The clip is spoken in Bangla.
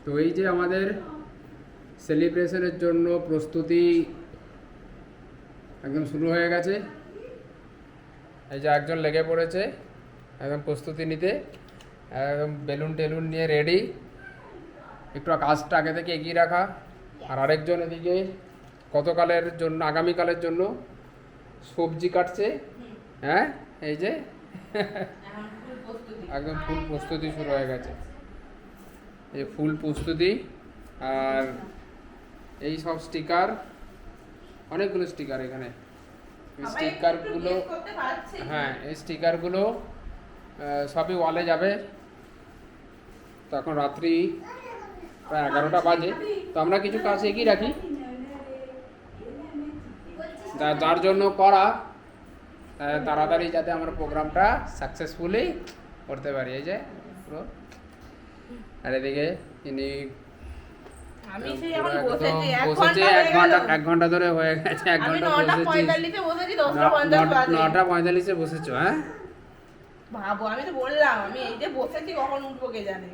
তো এই যে আমাদের সেলিব্রেশনের জন্য প্রস্তুতি একদম শুরু হয়ে গেছে। এই যে একজন লেগে পড়েছে একদম প্রস্তুতি নিতে, একদম বেলুন টেলুন নিয়ে রেডি, একটু কাজটা আগে থেকে এগিয়ে রাখা। আর আরেকজন এদিকে গতকালের জন্য আগামীকালের জন্য সবজি কাটছে। হ্যাঁ, এই যে একদম ফুল প্রস্তুতি শুরু হয়ে গেছে, এই ফুল প্রস্তুতি। আর এই সব স্টিকার, অনেকগুলো স্টিকার এখানে, স্টিকারগুলো, হ্যাঁ এই স্টিকারগুলো সবই ওয়ালে যাবে। তখন রাত্রি প্রায় 11টা বাজে, তো আমরা কিছু কাজ এগিয়ে রাখি যার জন্য করা, তাড়াতাড়ি যাতে আমরা প্রোগ্রামটা সাকসেসফুলি করতে পারি। এই যে পুরো, আর এদিকে ইনি বসেছে 1 ঘন্টা ধরে হয়ে গেছে, 1 ঘন্টা বসেছি। 9:45 বসেছো? হ্যাঁ ভাবো, আমি তো বললাম আমি এই যে বসেছি, কখন উঠবো কে জানে।